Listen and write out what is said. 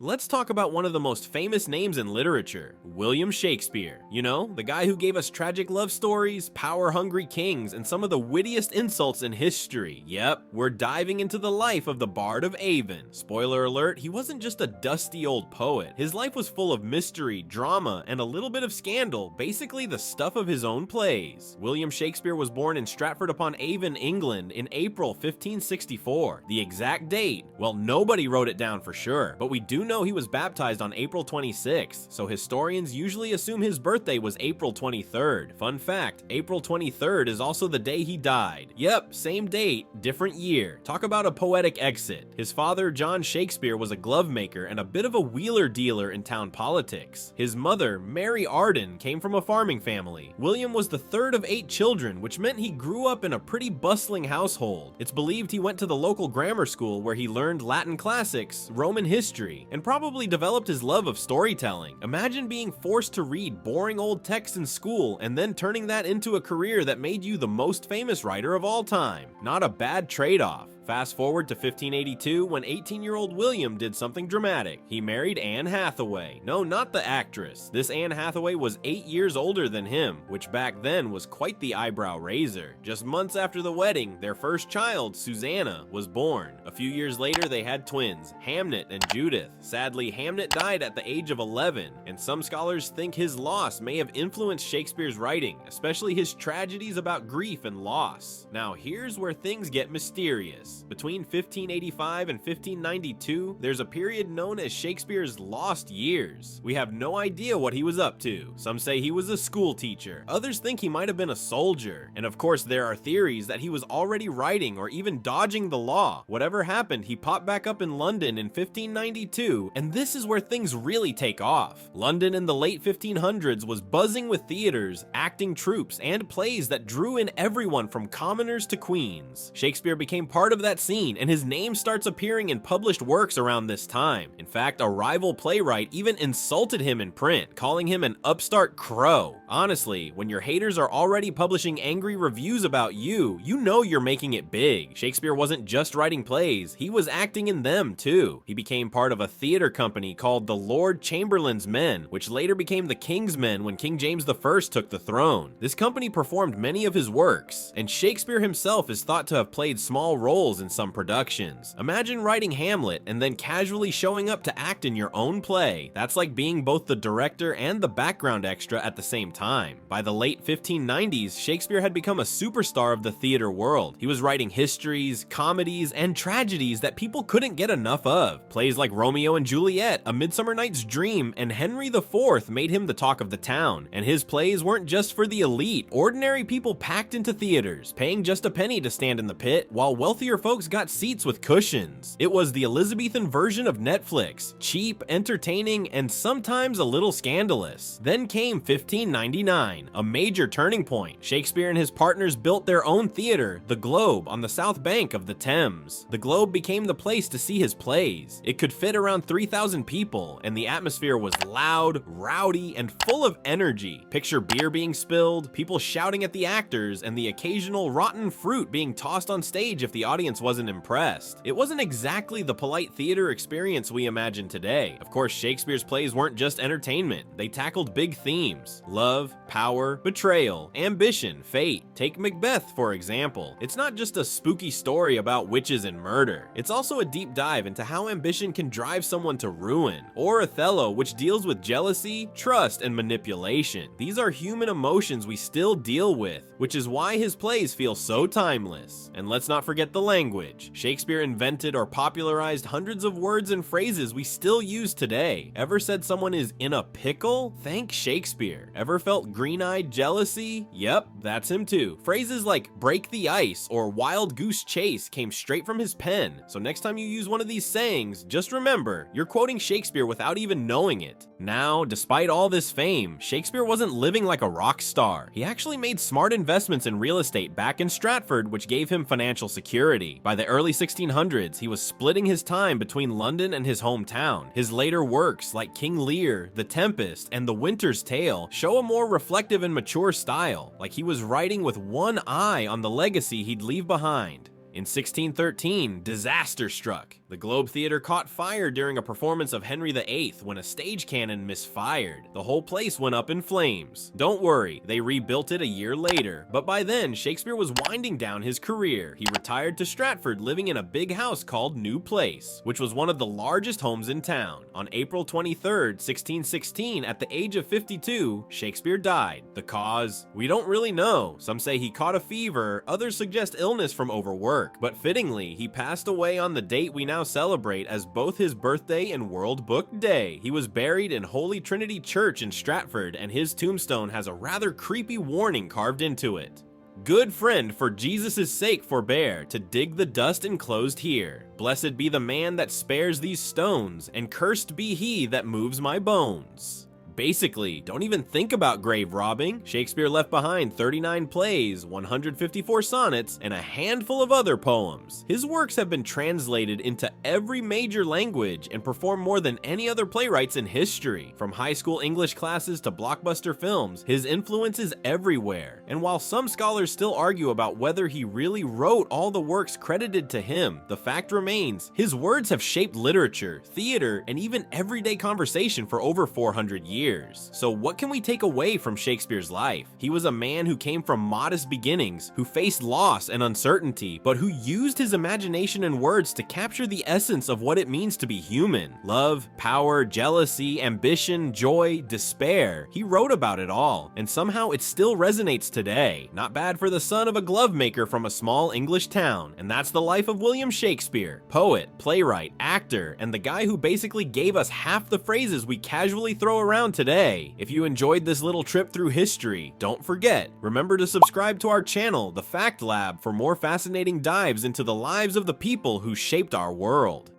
Let's talk about one of the most famous names in literature, William Shakespeare. You know, the guy who gave us tragic love stories, power-hungry kings, and some of the wittiest insults in history. Yep, we're diving into the life of the Bard of Avon. Spoiler alert, he wasn't just a dusty old poet. His life was full of mystery, drama, and a little bit of scandal, basically the stuff of his own plays. William Shakespeare was born in Stratford-upon-Avon, England in April 1564. The exact date? Well, nobody wrote it down for sure, but we do know he was baptized on April 26th, so historians usually assume his birthday was April 23rd. Fun fact, April 23rd is also the day he died. Yep, same date, different year. Talk about a poetic exit. His father, John Shakespeare, was a glove maker and a bit of a wheeler dealer in town politics. His mother, Mary Arden, came from a farming family. William was the third of 8 children, which meant he grew up in a pretty bustling household. It's believed he went to the local grammar school where he learned Latin classics, Roman history, and probably developed his love of storytelling. Imagine being forced to read boring old texts in school and then turning that into a career that made you the most famous writer of all time. Not a bad trade-off. Fast forward to 1582 when 18-year-old William did something dramatic. He married Anne Hathaway. No, not the actress. This Anne Hathaway was 8 years older than him, which back then was quite the eyebrow raiser. Just months after the wedding, their first child, Susanna, was born. A few years later, they had twins, Hamnet and Judith. Sadly, Hamnet died at the age of 11, and some scholars think his loss may have influenced Shakespeare's writing, especially his tragedies about grief and loss. Now, here's where things get mysterious. Between 1585 and 1592, there's a period known as Shakespeare's lost years. We have no idea what he was up to. Some say he was a school teacher, others think he might have been a soldier, and of course there are theories that he was already writing or even dodging the law. Whatever happened, he popped back up in London in 1592, and this is where things really take off. London in the late 1500s was buzzing with theaters, acting troupes, and plays that drew in everyone from commoners to queens. Shakespeare became part of that scene, and his name starts appearing in published works around this time. In fact, a rival playwright even insulted him in print, calling him an upstart crow. Honestly, when your haters are already publishing angry reviews about you, you know you're making it big. Shakespeare wasn't just writing plays, he was acting in them too. He became part of a theater company called the Lord Chamberlain's Men, which later became the King's Men when King James I took the throne. This company performed many of his works, and Shakespeare himself is thought to have played small roles in some productions. Imagine writing Hamlet and then casually showing up to act in your own play. That's like being both the director and the background extra at the same time. By the late 1590s, Shakespeare had become a superstar of the theater world. He was writing histories, comedies, and tragedies that people couldn't get enough of. Plays like Romeo and Juliet, A Midsummer Night's Dream, and Henry IV made him the talk of the town. And his plays weren't just for the elite. Ordinary people packed into theaters, paying just a penny to stand in the pit, while wealthier folks got seats with cushions. It was the Elizabethan version of Netflix, cheap, entertaining, and sometimes a little scandalous. Then came 1599, a major turning point. Shakespeare and his partners built their own theater, the Globe, on the south bank of the Thames. The Globe became the place to see his plays. It could fit around 3,000 people, and the atmosphere was loud, rowdy, and full of energy. Picture beer being spilled, people shouting at the actors, and the occasional rotten fruit being tossed on stage if the audience wasn't impressed. It wasn't exactly the polite theater experience we imagine today. Of course, Shakespeare's plays weren't just entertainment. They tackled big themes: love, power, betrayal, ambition, fate. Take Macbeth, for example. It's not just a spooky story about witches and murder. It's also a deep dive into how ambition can drive someone to ruin. Or Othello, which deals with jealousy, trust, and manipulation. These are human emotions we still deal with, which is why his plays feel so timeless. And let's not forget the language. Shakespeare invented or popularized hundreds of words and phrases we still use today. Ever said someone is in a pickle? Thank Shakespeare. Ever felt green-eyed jealousy? Yep, that's him too. Phrases like break the ice or wild goose chase came straight from his pen. So next time you use one of these sayings, just remember, you're quoting Shakespeare without even knowing it. Now, despite all this fame, Shakespeare wasn't living like a rock star. He actually made smart investments in real estate back in Stratford, which gave him financial security. By the early 1600s, he was splitting his time between London and his hometown. His later works, like King Lear, The Tempest, and The Winter's Tale, show a more reflective and mature style, like he was writing with one eye on the legacy he'd leave behind. In 1613, disaster struck. The Globe Theatre caught fire during a performance of Henry VIII when a stage cannon misfired. The whole place went up in flames. Don't worry, they rebuilt it a year later, but by then Shakespeare was winding down his career. He retired to Stratford, living in a big house called New Place, which was one of the largest homes in town. On April 23rd, 1616, at the age of 52, Shakespeare died. The cause? We don't really know. Some say he caught a fever, others suggest illness from overwork, but fittingly, he passed away on the date we now celebrate as both his birthday and World Book Day. He was buried in Holy Trinity Church in Stratford, and his tombstone has a rather creepy warning carved into it. Good friend, for Jesus' sake forbear to dig the dust enclosed here. Blessed be the man that spares these stones, and cursed be he that moves my bones. Basically, don't even think about grave robbing. Shakespeare left behind 39 plays, 154 sonnets, and a handful of other poems. His works have been translated into every major language and performed more than any other playwrights in history. From high school English classes to blockbuster films, his influence is everywhere. And while some scholars still argue about whether he really wrote all the works credited to him, the fact remains, his words have shaped literature, theater, and even everyday conversation for over 400 years. So what can we take away from Shakespeare's life? He was a man who came from modest beginnings, who faced loss and uncertainty, but who used his imagination and words to capture the essence of what it means to be human. Love, power, jealousy, ambition, joy, despair. He wrote about it all, and somehow it still resonates today. Not bad for the son of a glove maker from a small English town. And that's the life of William Shakespeare, poet, playwright, actor, and the guy who basically gave us half the phrases we casually throw around today. If you enjoyed this little trip through history, don't forget, remember to subscribe to our channel, The Fact Lab, for more fascinating dives into the lives of the people who shaped our world.